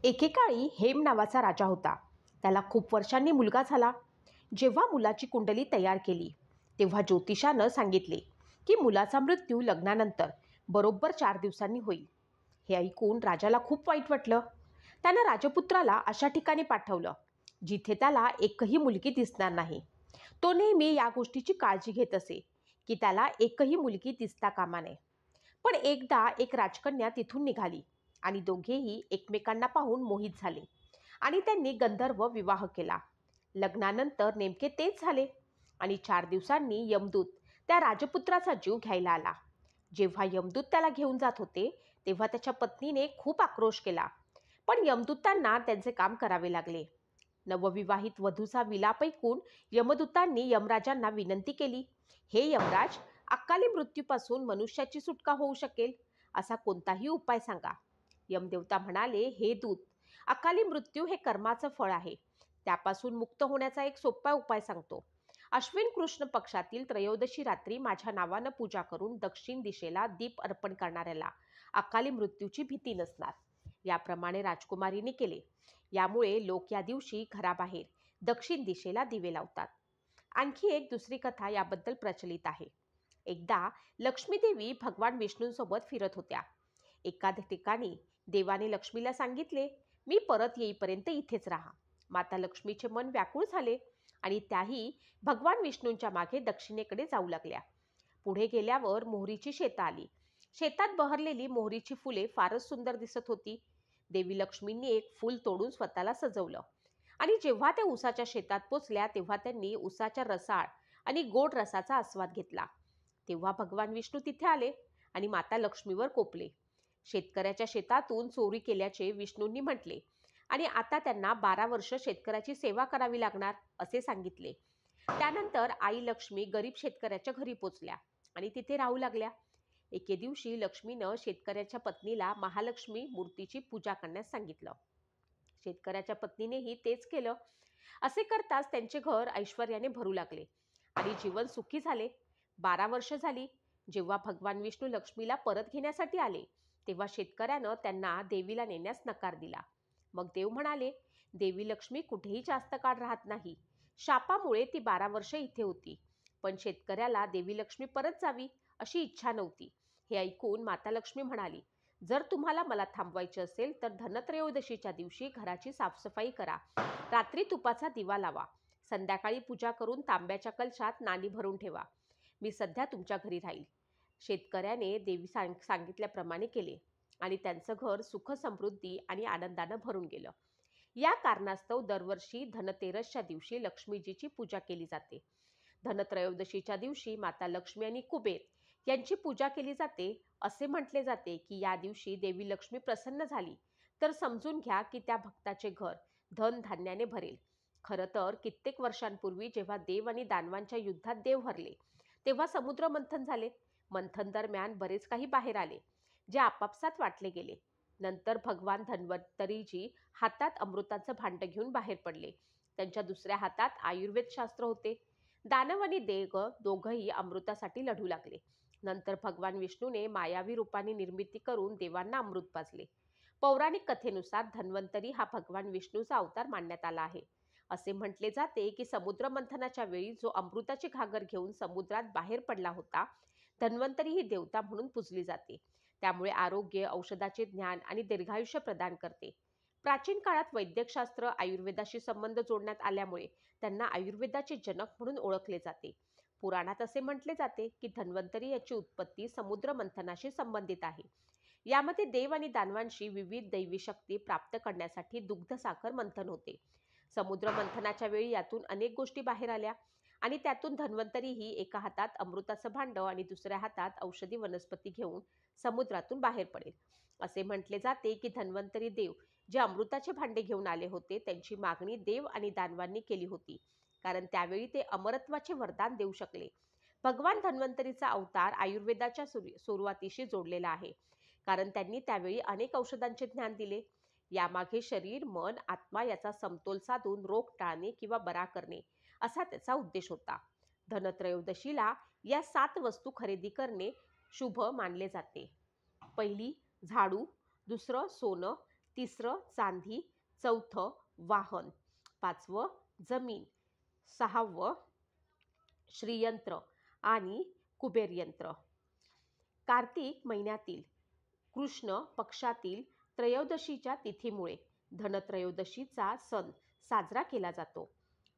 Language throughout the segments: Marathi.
एकेकाळी हेम नावाचा राजा होता. त्याला खूप वर्षांनी मुलगा झाला. जेव्हा मुलाची कुंडली तयार केली तेव्हा ज्योतिषानं सांगितले की मुलाचा मृत्यू लग्नानंतर बरोबर 4 दिवसांनी होईल. हे ऐकून राजाला खूप वाईट वाटलं. त्यानं राजपुत्राला अशा ठिकाणी पाठवलं जिथे त्याला एकही मुलगी दिसणार नाही. तो नेहमी या गोष्टीची काळजी घेत असे की त्याला एकही मुलगी दिसता कामा नये. पण एकदा एक राजकन्या तिथून निघाली आणि दोघेही एकमेकांना पाहून मोहित झाले आणि त्यांनी गंधर्व विवाह केला. लग्नानंतर नेमके तेच झाले आणि 4 दिवसांनी यमदूत त्या राजपुत्राचा जीव घ्यायला आला. जेव्हा यमदूत त्याला घेऊन जात होते तेव्हा त्याच्या पत्नीने खूप आक्रोश केला. पण यमदूतांना त्यांचे काम करावे लागले. नवविवाहित वधूचा विलाप ऐकून यमदूतांनी यमराजांना विनंती केली, हे यमराज, अकाली मृत्यूपासून मनुष्याची सुटका होऊ शकेल असा कोणताही उपाय सांगा. यमदेवता म्हणाले, हे दूत, अकाली मृत्यू हे कर्माचं फळ आहे. त्यापासून मुक्त होण्याचा एक सोपा उपाय सांगतो. अश्विन कृष्ण पक्षातील त्रयोदशी रात्री माझ्या नावानं पूजा करून दक्षिण दिशेला दीप अर्पण करणाऱ्याला अकाली मृत्यूची भीती नसणार. याप्रमाणे राजकुमारीने केले. यामुळे लोक या दिवशी घराबाहेर दक्षिण दिशेला दिवे लावतात. आणखी एक दुसरी कथा याबद्दल प्रचलित आहे. एकदा लक्ष्मीदेवी भगवान विष्णूंसोबत फिरत होत्या. एका ठिकाणी देवाने लक्ष्मीला सांगितले, मी परत येईपर्यंत इथेच राहा. माता लक्ष्मीचे मन व्याकुळ झाले आणि त्याही भगवान विष्णूंच्या मागे दक्षिणेकडे जाऊ लागल्या. पुढे गेल्यावर मोहरीची शेतं आली. शेतात बहरलेली मोहरीची फुले फारच सुंदर दिसत होती. देवी लक्ष्मींनी एक फूल तोडून स्वतःला सजवलं आणि जेव्हा त्या उसाच्या शेतात पोचल्या तेव्हा त्यांनी उसाच्या रसाळ आणि गोड रसाचा आस्वाद घेतला. तेव्हा भगवान विष्णू तिथे आले आणि माता लक्ष्मीवर कोपले. शेतकऱ्याच्या शेतातून चोरी केल्याचे विष्णूंनी म्हटले आणि आता त्यांना 12 वर्ष शेतकऱ्याची सेवा करावी लागणार असे सांगितले. त्यानंतर आई लक्ष्मी गरीब शेतकऱ्याच्या घरी पोचल्या आणि तिथे राहू लागल्या. एके दिवशी लक्ष्मीनं शेतकऱ्याच्या पत्नीला महालक्ष्मी मूर्तीची पूजा करण्यास सांगितलं. शेतकऱ्याच्या पत्नीनेही तेच केलं. असे करताच त्यांचे घर ऐश्वर्याने भरू लागले आणि जीवन सुखी झाले. 12 वर्ष झाली. जेव्हा भगवान विष्णू लक्ष्मीला परत घेण्यासाठी आले तेव्हा शेतकऱ्यानं त्यांना देवीला नेण्यास नकार दिला. मग देव म्हणाले, देवी लक्ष्मी कुठेही जास्त काळ राहत नाही. शापामुळे ती 12 वर्ष इथे होती. पण शेतकऱ्याला देवी लक्ष्मी परत जावी अशी इच्छा नव्हती. हे ऐकून माता लक्ष्मी म्हणाली, जर तुम्हाला मला थांबवायचे असेल तर धनत्रयोदशीच्या दिवशी घराची साफसफाई करा. रात्री तुपाचा दिवा लावा. संध्याकाळी पूजा करून तांब्याच्या कलशात नाणी भरून ठेवा. मी सध्या तुमच्या घरी राहील. शेतकऱ्याने देवी सांगितल्याप्रमाणे केले आणि त्यांचं घर सुख समृद्धी आणि आनंदानं भरून गेलं. या कारणास्तव दरवर्षी धनतेरसच्या दिवशी लक्ष्मीजीची पूजा केली जाते. धनत्रयोदशीच्या दिवशी माता लक्ष्मी आणि कुबेर यांची पूजा केली जाते. असे म्हटले जाते की या दिवशी देवी लक्ष्मी प्रसन्न झाली तर समजून घ्या की त्या भक्ताचे घर धन धान्याने भरेल. खरं तर कित्येक वर्षांपूर्वी जेव्हा देव आणि दानवांच्या युद्धात देव हरले तेव्हा समुद्र मंथन झाले. मंथन दरम्यान बरेच काही बाहेर आले जे आपापसात वाटले गेले. नंतर भगवान धन्वंतरीजी हातात अमृताचं भांड घेऊन बाहेर पडले. त्यांच्या दुसऱ्या हातात आयुर्वेद शास्त्र होते. दानव आणि देव दोघंही अमृतासाठी लढू लागले. नंतर भगवान विष्णूने मायावी रूपाने निर्मिती करून देवांना अमृत पाजले. पौराणिक कथेनुसार धन्वंतरी हा भगवान विष्णूचा अवतार मानण्यात आला आहे. असे म्हटले जाते की समुद्र मंथनाच्या वेळी जो अमृताची घागर घेऊन समुद्रात बाहेर पडला होता, धन्वंतरी ही देवता म्हणून पूजली जाते. त्यामुळे आरोग्य, औषधाचे ज्ञान आणि दीर्घायुष्य प्रदान करते. प्राचीन काळात वैद्यकशास्त्र आयुर्वेदाशी संबंध जोडण्यात आल्यामुळे त्यांना आयुर्वेदाचे जनक म्हणून ओळखले जाते. पुराणात असे म्हटले जाते की धन्वंतरी याची उत्पत्ती समुद्र मंथनाशी संबंधित आहे. यामध्ये देव आणि दानवांशी विविध दैवी शक्ती प्राप्त करण्यासाठी दुग्धसाखर मंथन होते. समुद्र मंथनाच्या वेळी यातून अनेक गोष्टी बाहेर आल्या आणि त्यातून धन्वंतरीही एका हातात अमृताचं भांड आणि दुसऱ्या हातात औषधी वनस्पती घेऊन समुद्रातून बाहेर पडेल. असे म्हटले जाते की धन्वंतरी देव जे अमृताचे भांडे घेऊन आले होते त्यांची मागणी देव आणि दानवांनी केली होती, कारण त्यावेळी ते अमरत्वाचे वरदान देऊ शकले. भगवान धन्वंतरीचा अवतार आयुर्वेदाच्या सुरुवातीशी जोडलेला आहे, कारण त्यांनी त्यावेळी अनेक औषधांचे ज्ञान दिले. यामागे शरीर, मन, आत्मा याचा समतोल साधून रोग टाळणे किंवा बरा करणे असा त्याचा उद्देश होता. धनत्रयोदशीला या 7 वस्तू खरेदी करणे शुभ मानले जाते. पहिली झाडू, दुसरं सोनं, तिसरं चांदी, चौथं वाहन, पाचवं जमीन, सहावं श्रीयंत्र आणि कुबेर यंत्र. कार्तिक महिन्यातील कृष्ण पक्षातील त्रयोदशीच्या तिथीमुळे धनत्रयोदशीचा सण साजरा केला जातो.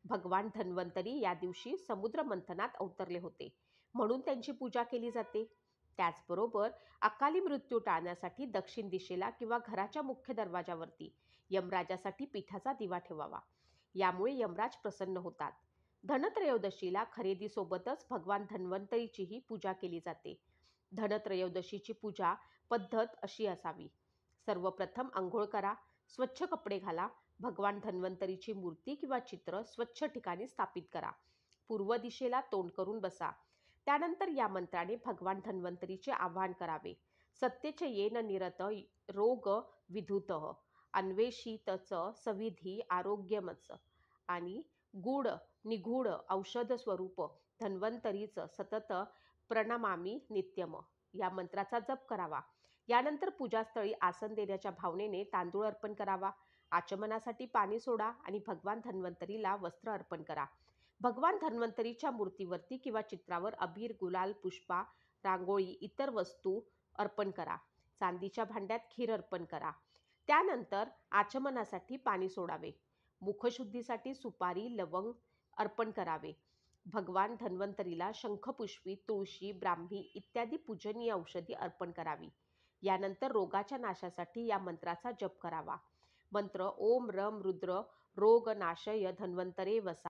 भगवान धन्वंतरी या दिवशी समुद्र मंथनात अवतरले होते म्हणून त्यांची पूजा केली जाते. त्याचबरोबर अकाली मृत्यू टाळण्यासाठी दक्षिण दिशेला किंवा घराच्या मुख्य दरवाजावरती यमराजासाठी पिठाचा दिवा ठेवावा. यामुळे यमराज प्रसन्न होतात. धनत्रयोदशीला खरेदीसोबतच भगवान धन्वंतरीचीही पूजा केली जाते. धनत्रयोदशीची पूजा पद्धत अशी असावी. सर्वप्रथम अंघोळ करा, स्वच्छ कपडे घाला, भगवान धन्वंतरीची मूर्ती किंवा चित्र स्वच्छ ठिकाणी स्थापित करा. पूर्व दिशेला तोंड करून बसा. त्यानंतर या मंत्राने भगवान धन्वंतरीचे आवाहन करावे. सत्यचे येन निरत रोग विधुतः अन्वेषितच सविधी आरोग्यमच आणि गूढ निगूढ औषध स्वरूप धन्वंतरीच सतत प्रणमामी नित्यम या मंत्राचा जप करावा. यानंतर पूजास्थळी आसन देण्याच्या भावनेने तांदूळ अर्पण करावा. आचमनासाठी पाणी सोडा आणि भगवान धन्वंतरीला वस्त्र अर्पण करा. भगवान धन्वंतरीच्या मूर्तीवरती किंवा चित्रावर अबीर, गुलाल, पुष्पा, रांगोळी, इतर वस्तू अर्पण करा. चांदीच्या भांड्यात खीर अर्पण करा. त्यानंतर आचमनासाठी पाणी सोडावे. मुखशुद्धीसाठी सुपारी, लवंग अर्पण करावे. भगवान धन्वंतरीला शंखपुष्पी, तुळशी, ब्राह्मी इत्यादी पूजनीय औषधी अर्पण करावी. यानंतर रोगाच्या नाशासाठी या मंत्राचा जप करावा. मंत्र ओम रम रुद्र रोग नाशय धन्वंतरे वसा